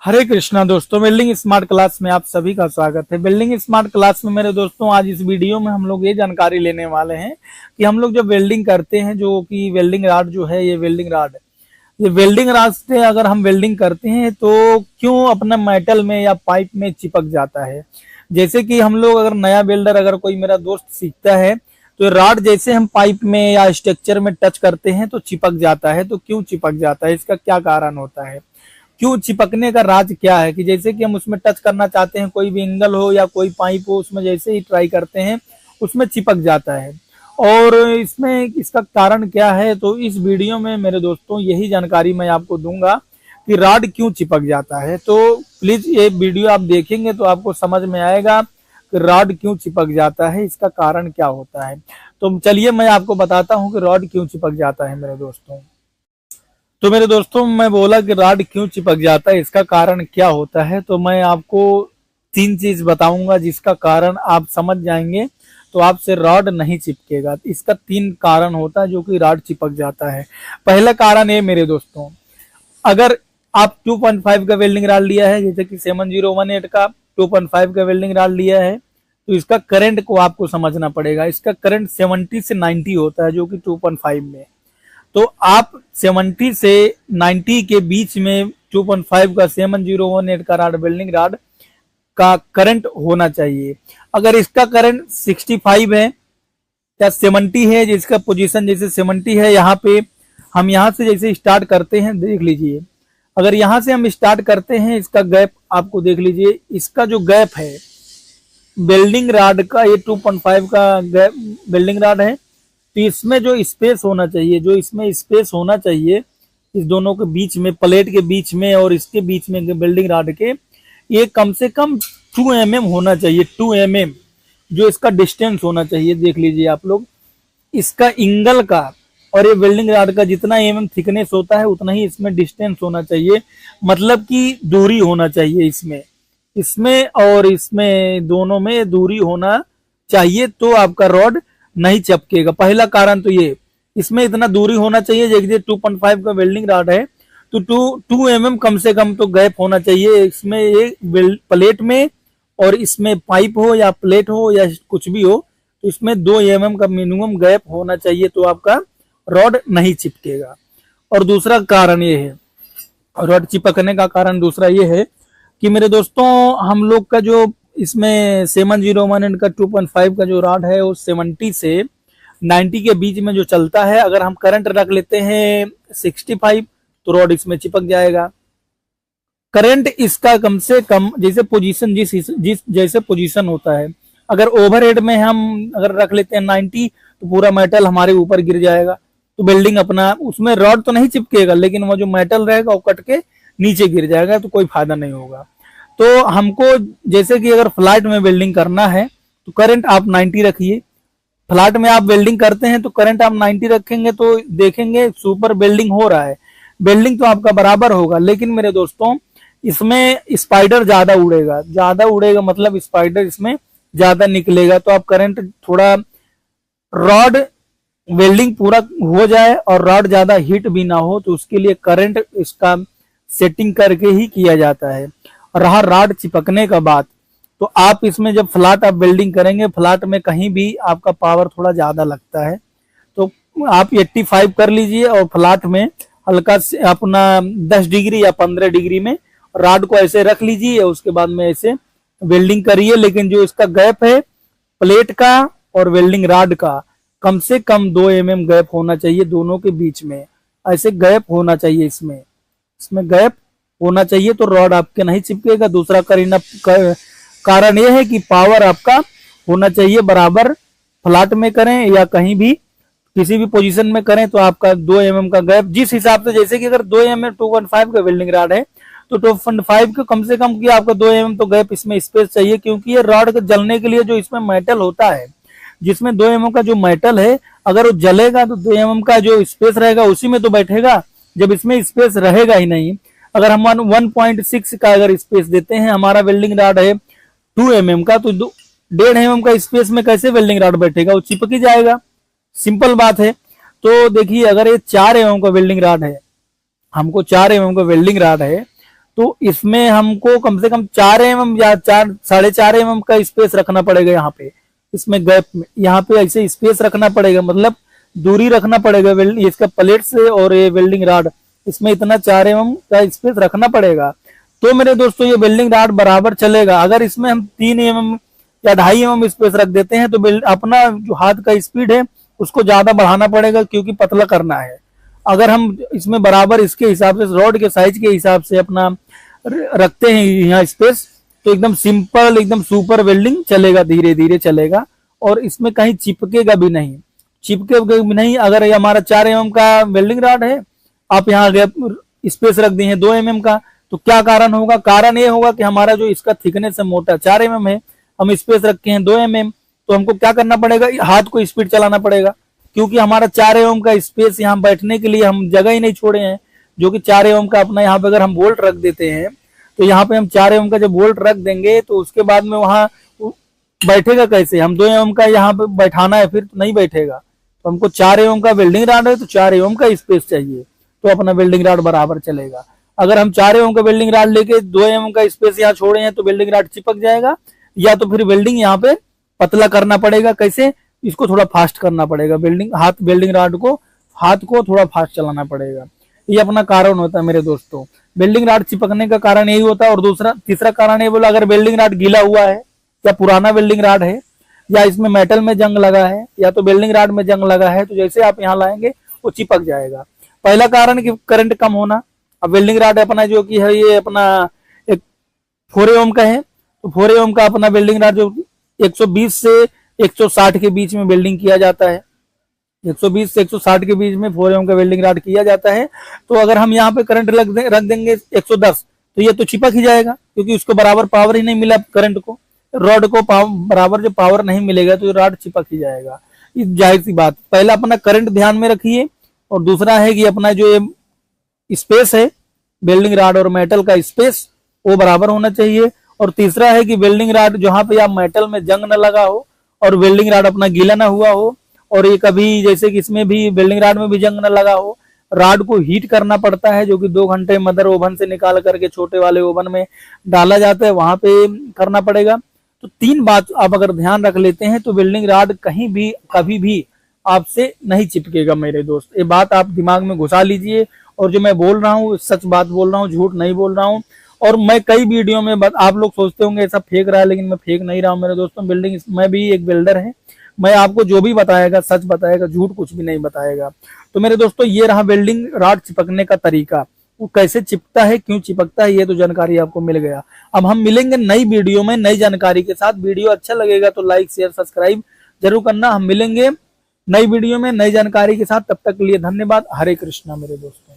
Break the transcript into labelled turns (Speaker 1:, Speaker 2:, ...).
Speaker 1: हरे कृष्णा दोस्तों, welding smart class में आप सभी का स्वागत है। वेल्डिंग स्मार्ट क्लास में मेरे दोस्तों, आज इस वीडियो में हम लोग ये जानकारी लेने वाले हैं कि हम लोग जब वेल्डिंग करते हैं, जो कि वेल्डिंग रॉड जो है, ये वेल्डिंग रॉड, ये वेल्डिंग रॉड से अगर हम वेल्डिंग करते हैं तो क्यों अपना मेटल में या पाइप में चिपक जाता है। जैसे कि हम लोग अगर नया वेल्डर, अगर कोई मेरा दोस्त सीखता है तो रॉड जैसे हम पाइप में या स्ट्रक्चर में टच करते हैं तो चिपक जाता है। तो क्यों चिपक जाता है, इसका क्या कारण होता है, क्यों चिपकने का राज क्या है। कि जैसे कि हम उसमें टच करना चाहते हैं, कोई भी एंगल हो या कोई पाइप हो, उसमें जैसे ही ट्राई करते हैं उसमें चिपक जाता है। और इसमें इसका कारण क्या है, तो इस वीडियो में मेरे दोस्तों यही जानकारी मैं आपको दूंगा कि रॉड क्यों चिपक जाता है। तो प्लीज ये वीडियो आप देखेंगे तो आपको समझ में आएगा कि रॉड क्यों चिपक जाता है, इसका कारण क्या होता है। तो चलिए मैं आपको बताता हूँ कि रॉड क्यों चिपक जाता है मेरे दोस्तों। तो मेरे दोस्तों, मैं बोला कि रॉड क्यों चिपक जाता है, इसका कारण क्या होता है। तो मैं आपको 3 चीज बताऊंगा जिसका कारण आप समझ जाएंगे तो आपसे रॉड नहीं चिपकेगा। इसका 3 कारण होता है जो कि रॉड चिपक जाता है। पहला कारण है मेरे दोस्तों, अगर आप 2.5 का वेल्डिंग रॉड लिया है, जैसे कि 7018 का 2.5 का वेल्डिंग रॉड लिया है, तो इसका करंट को आपको समझना पड़ेगा। इसका करंट 70 से 90 होता है, जो कि 2.5 में। तो आप 70 से 90 के बीच में 2.5 का 7018 का रॉड, वेल्डिंग रॉड का करंट होना चाहिए। अगर इसका करंट 65 है या 70 है, जिसका पोजीशन जैसे 70 है, यहाँ पे हम यहाँ से जैसे स्टार्ट करते हैं, देख लीजिए, अगर यहाँ से हम स्टार्ट करते हैं, इसका गैप आपको देख लीजिए, इसका जो गैप है वेल्डिंग रॉड का, ये 2.5 का गैप वेल्डिंग रॉड है। तो इसमें जो स्पेस होना चाहिए, जो इसमें स्पेस होना चाहिए इस दोनों के बीच में, प्लेट के बीच में और इसके बीच में वेल्डिंग रॉड के, ये कम से कम 2 mm होना चाहिए। 2 mm जो इसका डिस्टेंस होना चाहिए, देख लीजिए आप लोग, इसका एंगल का और ये वेल्डिंग रॉड का जितना mm थिकनेस होता है उतना ही इसमें डिस्टेंस होना चाहिए। मतलब कि दूरी होना चाहिए इसमें और इसमें, दोनों में दूरी होना चाहिए, तो आपका रॉड नहीं चिपकेगा। पहला कारण तो ये, इसमें इतना दूरी होना चाहिए। जैसे 2.5 का वेल्डिंग रॉड है तो 2 mm कम से कम तो गैप होना चाहिए इसमें, ये प्लेट में, और इसमें पाइप हो या प्लेट हो या कुछ भी हो, तो इसमें 2 mm का मिनिमम गैप होना चाहिए, तो आपका रॉड नहीं चिपकेगा। और दूसरा कारण ये है, रॉड चिपकने का कारण दूसरा ये है कि मेरे दोस्तों, हम लोग का जो इसमें 7018 का 2.5 का जो रॉड है वो 70 से 90 के बीच में जो चलता है। अगर हम करंट रख लेते हैं 65 तो रॉड इसमें चिपक जाएगा। करंट इसका कम से कम, जैसे पोजीशन जिस जैसे पोजीशन होता है, अगर ओवरहेड में हम अगर रख लेते हैं 90 तो पूरा मेटल हमारे ऊपर गिर जाएगा। तो वेल्डिंग अपना, उसमें रॉड तो नहीं चिपकेगा, लेकिन वो जो मेटल रहेगा वो कट के नीचे गिर जाएगा, तो कोई फायदा नहीं होगा। तो हमको जैसे कि अगर फ्लैट में वेल्डिंग करना है तो करंट आप 90 रखिए। फ्लैट में आप वेल्डिंग करते हैं तो करंट आप 90 रखेंगे तो देखेंगे सुपर वेल्डिंग हो रहा है, वेल्डिंग तो आपका बराबर होगा। लेकिन मेरे दोस्तों, इसमें स्पाइडर ज्यादा उड़ेगा, मतलब स्पाइडर इसमें ज्यादा निकलेगा। तो आप करंट थोड़ा, रॉड वेल्डिंग पूरा हो जाए और रॉड ज्यादा हीट भी ना हो, तो उसके लिए करंट इसका सेटिंग करके ही किया जाता है। रहा रॉड चिपकने का बात, तो आप इसमें जब फ्लैट आप वेल्डिंग करेंगे, फ्लैट में कहीं भी आपका पावर थोड़ा ज्यादा लगता है, तो आप 85 कर लीजिए और फ्लैट में हल्का से अपना 10 डिग्री या 15 डिग्री में रॉड को ऐसे रख लीजिए, उसके बाद में ऐसे वेल्डिंग करिए। लेकिन जो इसका गैप है प्लेट का और वेल्डिंग रॉड का, कम से कम 2 mm गैप होना चाहिए दोनों के बीच में। ऐसे गैप होना चाहिए, इसमें गैप होना चाहिए, तो रॉड आपके नहीं चिपकेगा। दूसरा कारण यह है कि पावर आपका होना चाहिए बराबर। फ्लैट में करें या कहीं भी किसी भी पोजीशन में करें तो आपका 2 mm का गैप, जिस हिसाब से, जैसे कि अगर 2 mm 2.5 का वेल्डिंग रॉड है तो 2.5 के कम से कम की आपका 2 mm तो गैप इसमें स्पेस चाहिए, क्योंकि ये रॉड जलने के लिए जो इसमें मेटल होता है, जिसमें 2 mm का जो मेटल है, अगर वो जलेगा तो 2 mm का जो स्पेस रहेगा उसी में तो बैठेगा। जब इसमें स्पेस रहेगा ही नहीं, अगर हम 1.6 का अगर स्पेस देते हैं, हमारा वेल्डिंग रॉड है 2 mm का, तो 1.5 mm का स्पेस में कैसे वेल्डिंग रॉड बैठेगा, वो चिपक ही जाएगा। सिंपल बात है। तो देखिए, अगर ये 4 mm का वेल्डिंग रॉड है, हमको 4 mm का वेल्डिंग रॉड है, तो इसमें हमको कम से कम 4 mm या 4.5 mm का स्पेस रखना पड़ेगा। यहाँ पे इसमें गैप में यहाँ पे ऐसे स्पेस रखना पड़ेगा, मतलब दूरी रखना पड़ेगा इसका प्लेट से और ये वेल्डिंग रॉड, इसमें इतना 4 mm का स्पेस रखना पड़ेगा। तो मेरे दोस्तों ये वेल्डिंग रॉड बराबर चलेगा। अगर इसमें हम 3 mm या 2.5 mm स्पेस रख देते हैं तो अपना जो हाथ का स्पीड है उसको ज्यादा बढ़ाना पड़ेगा, क्योंकि पतला करना है। अगर हम इसमें बराबर इसके हिसाब से रॉड के साइज के हिसाब से अपना रखते हैं यहाँ स्पेस, तो एकदम सिंपल एकदम सुपर वेल्डिंग चलेगा, धीरे धीरे चलेगा और इसमें कहीं चिपकेगा भी नहीं, चिपकेगा भी नहीं। अगर ये हमारा 4 mm का वेल्डिंग रॉड है, आप यहाँ स्पेस रख दिए हैं 2 mm का, तो क्या कारण होगा? कारण ये होगा कि हमारा जो इसका थिकनेस है मोटा 4 mm है, हम स्पेस रखे हैं 2 mm, तो हमको क्या करना पड़ेगा? हाथ को स्पीड चलाना पड़ेगा, क्योंकि हमारा 4 mm का स्पेस यहाँ बैठने के लिए हम जगह ही नहीं छोड़े हैं, जो कि 4 mm का अपना यहाँ पे अगर हम बोल्ट रख देते हैं तो यहाँ पे हम 4 mm का जब बोल्ट रख देंगे तो उसके बाद में वहां बैठेगा कैसे? हम 2 mm का यहाँ पे बैठाना है, फिर तो नहीं बैठेगा। तो हमको 4 mm का वेल्डिंग रॉड है तो 4 mm का स्पेस चाहिए, तो अपना वेल्डिंग रॉड बराबर चलेगा। अगर हम 4 mm का वेल्डिंग रॉड लेके 2 mm का स्पेस यहाँ छोड़े हैं तो वेल्डिंग रॉड चिपक जाएगा, या तो फिर वेल्डिंग यहाँ पे पतला करना पड़ेगा। कैसे? इसको थोड़ा फास्ट करना पड़ेगा, वेल्डिंग रॉड को हाथ को थोड़ा फास्ट चलाना पड़ेगा। ये अपना कारण होता है मेरे दोस्तों, वेल्डिंग रॉड चिपकने का कारण यही होता है। और तीसरा कारण ये बोला, अगर वेल्डिंग रॉड गीला हुआ है या पुराना वेल्डिंग रॉड है या इसमें मेटल में जंग लगा है या तो वेल्डिंग रॉड में जंग लगा है, तो जैसे आप यहाँ लाएंगे वो चिपक जाएगा। पहला कारण कि करंट कम होना। अब वेल्डिंग रॉड अपना जो कि है ये अपना एक 4 mm का है, तो 4 mm का अपना वेल्डिंग रॉड जो 120 से 160 के बीच में वेल्डिंग किया जाता है, 120 से 160 के बीच में 4 mm का वेल्डिंग रॉड किया जाता है। तो अगर हम यहाँ पे करंट रख देंगे 110, तो ये तो चिपक ही जाएगा, क्योंकि उसको बराबर पावर ही नहीं मिला करंट को, रॉड को बराबर जो पावर नहीं मिलेगा तो रॉड चिपक ही जाएगा। जाहिर सी बात, पहला अपना करंट ध्यान में रखिए, और दूसरा है कि अपना जो स्पेस है वेल्डिंग रॉड और मेटल का स्पेस वो बराबर होना चाहिए। और तीसरा है कि वेल्डिंग रॉड जहां पे आप मेटल में जंग न लगा हो और वेल्डिंग रॉड अपना गीला ना हुआ हो, और ये कभी जैसे कि इसमें भी वेल्डिंग रॉड में भी जंग न लगा हो, रॉड को हीट करना पड़ता है, जो कि 2 घंटे मदर ओवन से निकाल करके छोटे वाले ओवन में डाला जाता है, वहां पे करना पड़ेगा। तो 3 बात आप अगर ध्यान रख लेते हैं तो वेल्डिंग रॉड कहीं भी कभी भी आपसे नहीं चिपकेगा मेरे दोस्त। ये बात आप दिमाग में घुसा लीजिए, और जो मैं बोल रहा हूँ सच बात बोल रहा हूँ, झूठ नहीं बोल रहा हूँ। और मैं कई वीडियो में आप लोग सोचते होंगे ऐसा फेंक रहा है, लेकिन मैं फेंक नहीं रहा हूँ मेरे दोस्तों। मैं भी एक बिल्डर है, मैं आपको जो भी बताएगा सच बताएगा, झूठ कुछ भी नहीं बताएगा। तो मेरे दोस्तों ये रहा वेल्डिंग रॉड चिपकने का तरीका, वो कैसे चिपकता है, क्यों चिपकता है, ये तो जानकारी आपको मिल गया। अब हम मिलेंगे नई वीडियो में नई जानकारी के साथ। वीडियो अच्छा लगेगा तो लाइक शेयर सब्सक्राइब जरूर करना। हम मिलेंगे नई वीडियो में नई जानकारी के साथ, तब तक के लिए धन्यवाद। हरे कृष्णा मेरे दोस्तों।